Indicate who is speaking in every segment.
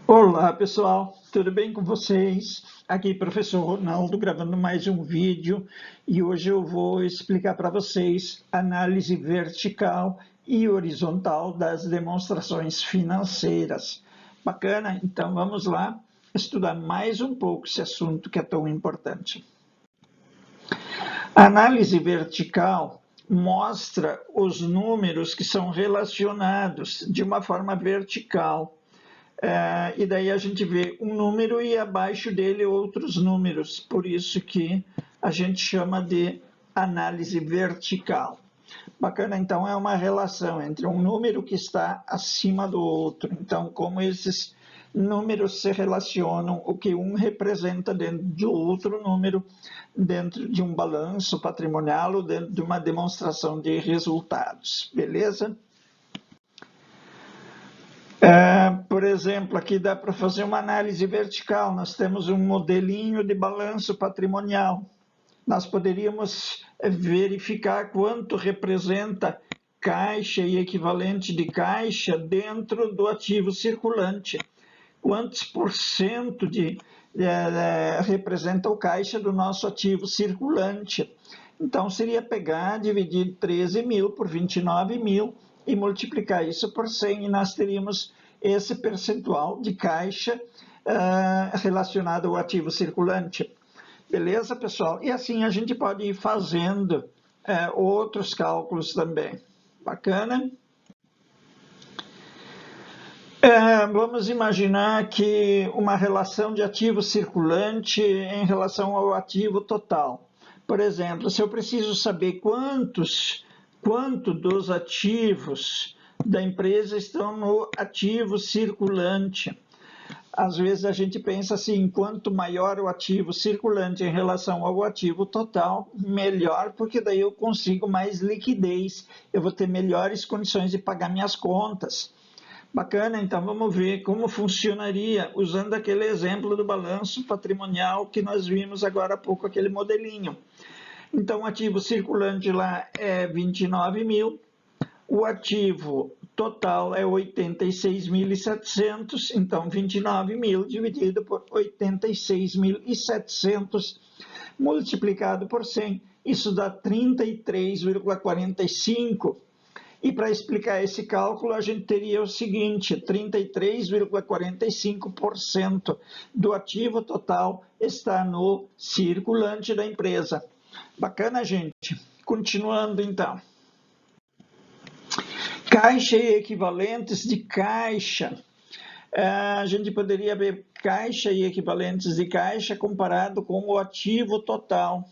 Speaker 1: Olá pessoal, tudo bem com vocês? Aqui professor Ronaldo gravando mais um vídeo e hoje eu vou explicar para vocês análise vertical e horizontal das demonstrações financeiras. Bacana? Então vamos lá estudar mais um pouco esse assunto que é tão importante. A análise vertical mostra os números que são relacionados de uma forma vertical. E daí a gente vê um número e abaixo dele outros números, por isso que a gente chama de análise vertical. Bacana, então é uma relação entre um número que está acima do outro. Então, como esses números se relacionam, o que um representa dentro de outro número, dentro de um balanço patrimonial ou dentro de uma demonstração de resultados, beleza? Por exemplo, aqui dá para fazer uma análise vertical. Nós temos um modelinho de balanço patrimonial. Nós poderíamos verificar quanto representa caixa e equivalente de caixa dentro do ativo circulante. Quantos por cento representa o caixa do nosso ativo circulante? Então, seria pegar, dividir 13 mil por 29 mil e multiplicar isso por 100 e nós teríamos esse percentual de caixa relacionado ao ativo circulante. Beleza, pessoal? E assim a gente pode ir fazendo outros cálculos também. Bacana? Vamos imaginar que uma relação de ativo circulante em relação ao ativo total. Por exemplo, se eu preciso saber quanto dos ativos da empresa estão no ativo circulante. Às vezes a gente pensa assim, quanto maior o ativo circulante em relação ao ativo total, melhor, porque daí eu consigo mais liquidez, eu vou ter melhores condições de pagar minhas contas. Bacana, então vamos ver como funcionaria usando aquele exemplo do balanço patrimonial que nós vimos agora há pouco, aquele modelinho. Então, o ativo circulante lá é 29 mil, o ativo total é 86.700, então 29 mil dividido por 86.700 multiplicado por 100, isso dá 33,45. E para explicar esse cálculo, a gente teria o seguinte: 33,45% do ativo total está no circulante da empresa. Bacana, gente? Continuando, então. Caixa e equivalentes de caixa. A gente poderia ver caixa e equivalentes de caixa comparado com o ativo total.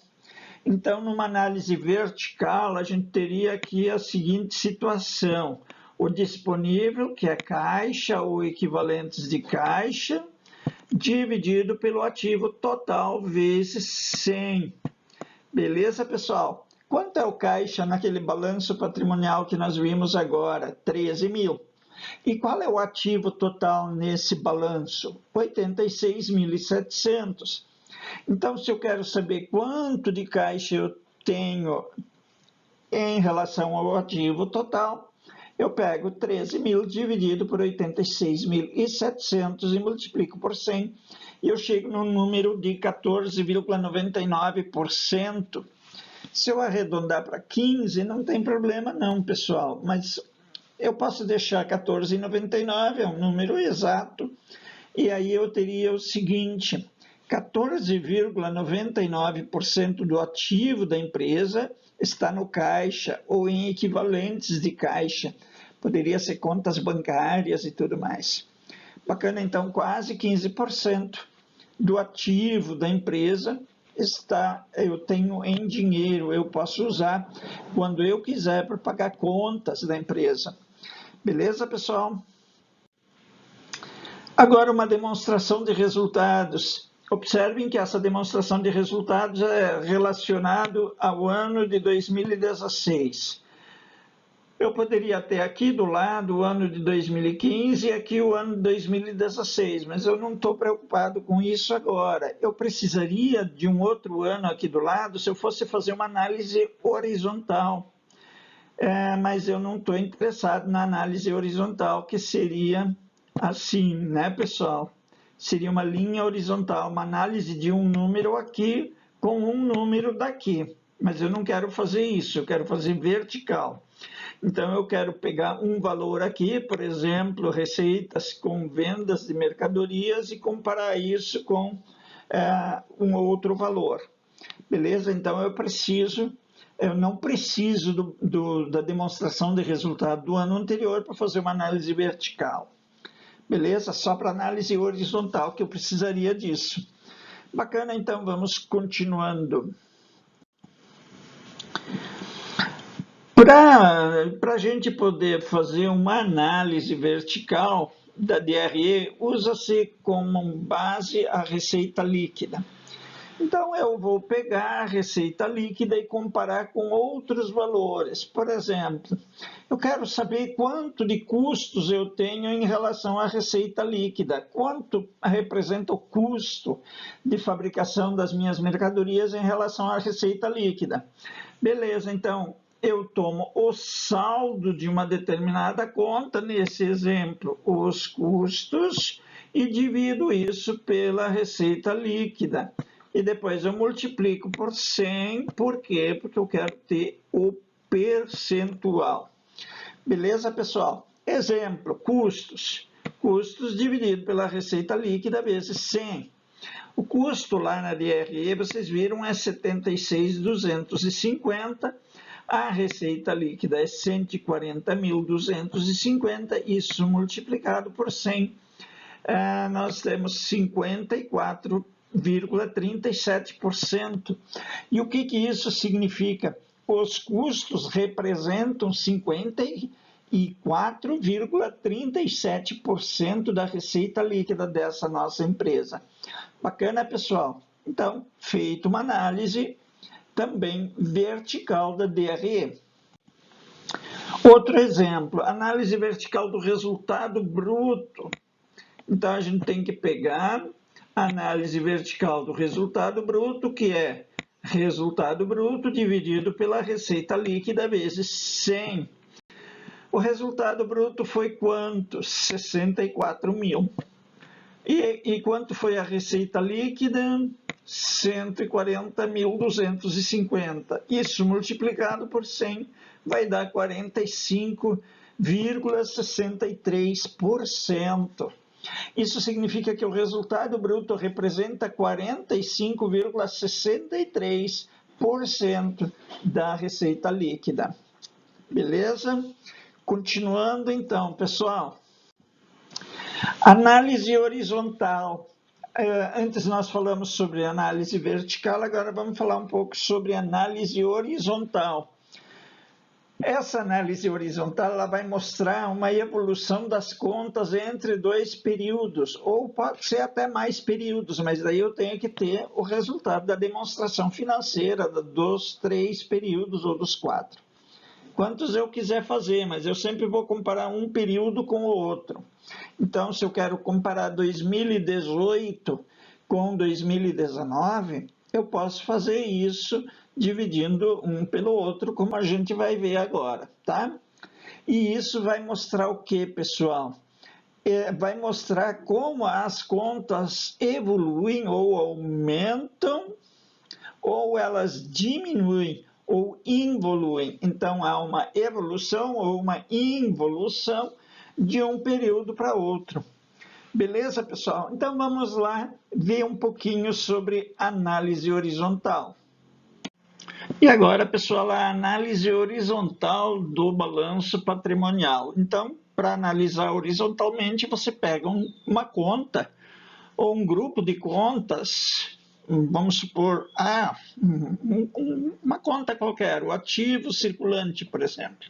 Speaker 1: Então, numa análise vertical, a gente teria aqui a seguinte situação: o disponível, que é caixa ou equivalentes de caixa, dividido pelo ativo total vezes 100. Beleza, pessoal? Quanto é o caixa naquele balanço patrimonial que nós vimos agora? 13 mil. E qual é o ativo total nesse balanço? 86.700. Então, se eu quero saber quanto de caixa eu tenho em relação ao ativo total, eu pego 13 mil dividido por 86.700 e multiplico por 100, e eu chego no número de 14,99%. Se eu arredondar para 15, não tem problema não, pessoal, mas eu posso deixar 14,99, é um número exato, e aí eu teria o seguinte: 14,99% do ativo da empresa está no caixa ou em equivalentes de caixa. Poderia ser contas bancárias e tudo mais. Bacana, então, quase 15% do ativo da empresa eu tenho em dinheiro, eu posso usar quando eu quiser para pagar contas da empresa. Beleza, pessoal? Agora, uma demonstração de resultados. Observem que essa demonstração de resultados é relacionada ao ano de 2016. Eu poderia ter aqui do lado o ano de 2015 e aqui o ano de 2016, mas eu não estou preocupado com isso agora. Eu precisaria de um outro ano aqui do lado se eu fosse fazer uma análise horizontal. Mas eu não estou interessado na análise horizontal, que seria assim, né, pessoal? Seria uma linha horizontal, uma análise de um número aqui com um número daqui. Mas eu não quero fazer isso, eu quero fazer vertical. Então, eu quero pegar um valor aqui, por exemplo, receitas com vendas de mercadorias e comparar isso com um outro valor. Beleza? Então, eu não preciso da demonstração de resultado do ano anterior para fazer uma análise vertical. Beleza? Só para análise horizontal que eu precisaria disso. Bacana, então vamos continuando. Para a gente poder fazer uma análise vertical da DRE, usa-se como base a receita líquida. Então, eu vou pegar a receita líquida e comparar com outros valores. Por exemplo, eu quero saber quanto de custos eu tenho em relação à receita líquida, quanto representa o custo de fabricação das minhas mercadorias em relação à receita líquida. Beleza, então eu tomo o saldo de uma determinada conta, nesse exemplo, os custos, e divido isso pela receita líquida. E depois eu multiplico por 100, por quê? Porque eu quero ter o percentual. Beleza, pessoal? Exemplo, custos. Custos dividido pela receita líquida vezes 100. O custo lá na DRE, vocês viram, é 76.250. A receita líquida é 140.250. Isso multiplicado por 100, nós temos 54,37%. E o que isso significa? Os custos representam 54,37% da receita líquida dessa nossa empresa. Bacana, pessoal? Então, feita uma análise também vertical da DRE. Outro exemplo, análise vertical do resultado bruto. Então, a gente tem que pegar a análise vertical do resultado bruto, que é resultado bruto dividido pela receita líquida vezes 100. O resultado bruto foi quanto? 64 mil. E quanto foi a receita líquida? 140.250. Isso multiplicado por 100 vai dar 45,63%. Isso significa que o resultado bruto representa 45,63% da receita líquida. Beleza? Continuando então, pessoal. Análise horizontal. Antes nós falamos sobre análise vertical, agora vamos falar um pouco sobre análise horizontal. Essa análise horizontal ela vai mostrar uma evolução das contas entre dois períodos, ou pode ser até mais períodos, mas daí eu tenho que ter o resultado da demonstração financeira dos 3 períodos ou dos 4. Quantos eu quiser fazer, mas eu sempre vou comparar um período com o outro. Então, se eu quero comparar 2018 com 2019, eu posso fazer isso dividindo um pelo outro, como a gente vai ver agora, tá? E isso vai mostrar o que, pessoal? Vai mostrar como as contas evoluem ou aumentam, ou elas diminuem ou involuem. Então, há uma evolução ou uma involução de um período para outro. Beleza, pessoal? Então, vamos lá ver um pouquinho sobre análise horizontal. E agora, pessoal, a análise horizontal do balanço patrimonial. Então, para analisar horizontalmente, você pega uma conta ou um grupo de contas, vamos supor, uma conta qualquer, o ativo circulante, por exemplo,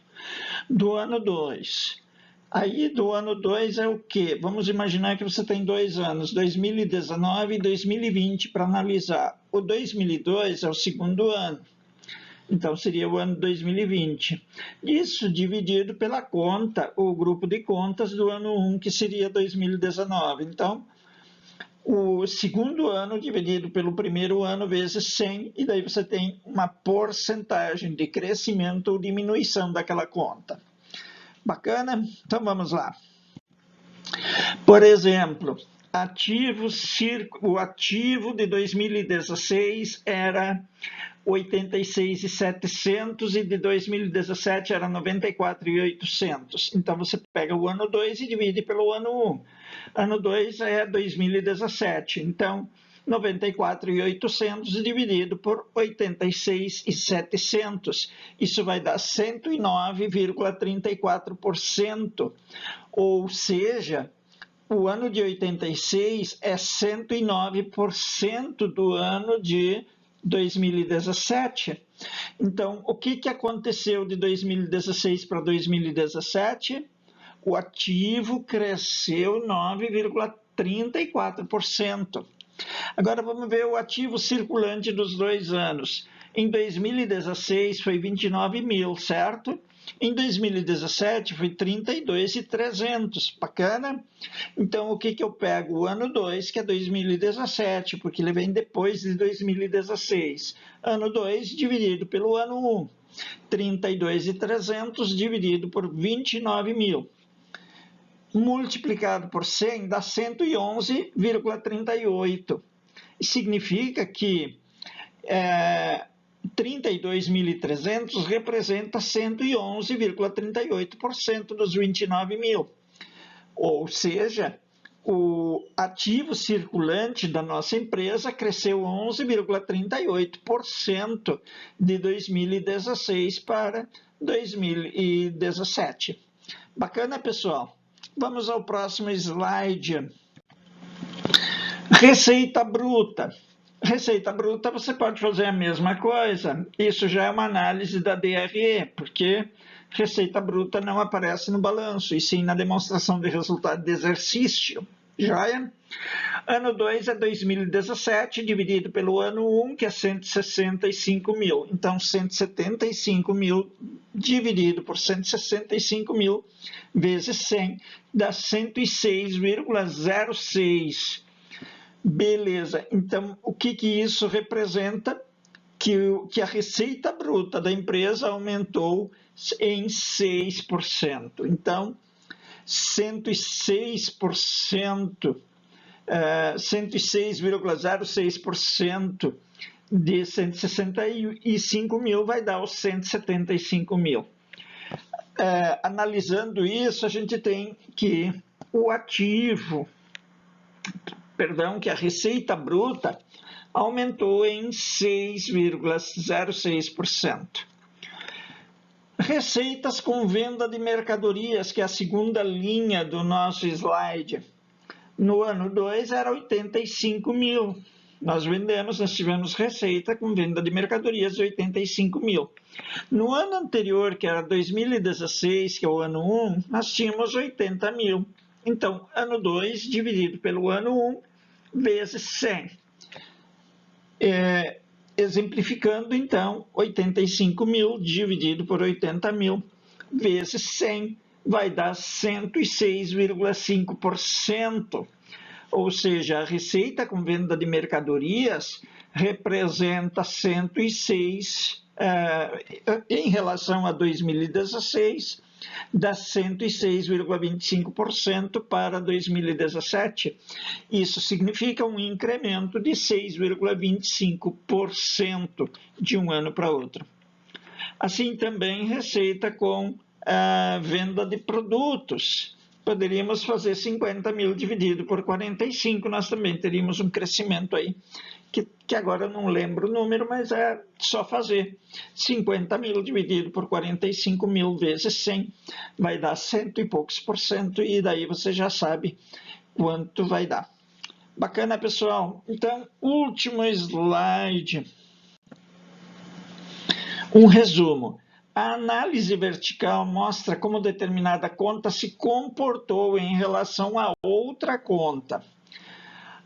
Speaker 1: do ano 2. Aí, do ano 2 é o quê? Vamos imaginar que você tem 2 anos, 2019 e 2020, para analisar. O 2002 é o segundo ano. Então, seria o ano 2020. Isso dividido pela conta, o grupo de contas do ano 1, que seria 2019. Então, o segundo ano dividido pelo primeiro ano vezes 100, e daí você tem uma porcentagem de crescimento ou diminuição daquela conta. Bacana? Então, vamos lá. Por exemplo, o ativo de 2016 era 86.700 e de 2017 era 94.800. Então, você pega o ano 2 e divide pelo ano 1. Ano 2 é 2017. Então, 94.800 dividido por 86.700. Isso vai dar 109,34%. Ou seja, o ano de 86 é 109% do ano de 2017. Então, o que aconteceu de 2016 para 2017? O ativo cresceu 9,34%. Agora vamos ver o ativo circulante dos 2 anos. Em 2016 foi 29 mil, certo? Em 2017 foi 32.300, bacana? Então, o que eu pego? O ano 2, que é 2017, porque ele vem depois de 2016. Ano 2 dividido pelo ano 1. 32.300 dividido por 29 mil. Multiplicado por 100 dá 111,38. Significa que 32.300 representa 111,38% dos 29 mil. Ou seja, o ativo circulante da nossa empresa cresceu 11,38% de 2016 para 2017. Bacana, pessoal? Vamos ao próximo slide. Receita bruta. Receita bruta, você pode fazer a mesma coisa. Isso já é uma análise da DRE, porque receita bruta não aparece no balanço, e sim na demonstração de resultado de exercício. Joia? Ano 2 é 2017, dividido pelo ano 1, que é 165 mil. Então, 175 mil dividido por 165 mil vezes 100 dá 106,06. Beleza, então o que isso representa? Que a receita bruta da empresa aumentou em 6%. Então, 106%, 106,06% de 165 mil vai dar os 175 mil. Analisando isso, a gente tem que que a receita bruta aumentou em 6,06%. Receitas com venda de mercadorias, que é a segunda linha do nosso slide. No ano 2 era 85 mil. Nós tivemos receita com venda de mercadorias de 85 mil. No ano anterior, que era 2016, que é o ano 1, nós tínhamos 80 mil. Então, ano 2 dividido pelo ano 1 vezes 100. Exemplificando, então, 85 mil dividido por 80 mil vezes 100 vai dar 106,5%. Ou seja, a receita com venda de mercadorias representa 106, em relação a 2016, dá 106,25% para 2017. Isso significa um incremento de 6,25% de um ano para outro. Assim também receita com a venda de produtos. Poderíamos fazer 50 mil dividido por 45, nós também teríamos um crescimento aí, que agora eu não lembro o número, mas é só fazer 50 mil dividido por 45 mil vezes 100, vai dar 100 e poucos por cento, e daí você já sabe quanto vai dar. Bacana, pessoal? Então, último slide. Um resumo. A análise vertical mostra como determinada conta se comportou em relação a outra conta.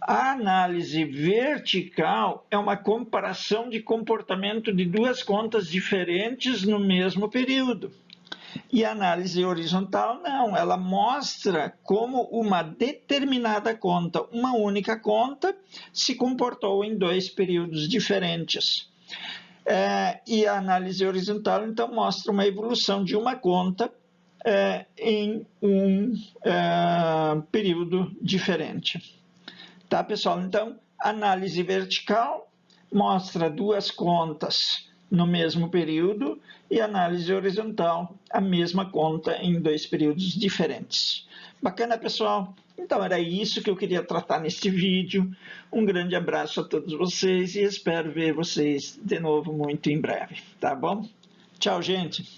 Speaker 1: A análise vertical é uma comparação de comportamento de duas contas diferentes no mesmo período. E a análise horizontal não, ela mostra como uma determinada conta, uma única conta, se comportou em dois períodos diferentes. E a análise horizontal, então, mostra uma evolução de uma conta em um período diferente. Tá, pessoal? Então, análise vertical mostra duas contas no mesmo período e análise horizontal, a mesma conta em dois períodos diferentes. Bacana, pessoal? Então, era isso que eu queria tratar neste vídeo. Um grande abraço a todos vocês e espero ver vocês de novo muito em breve, tá bom? Tchau, gente!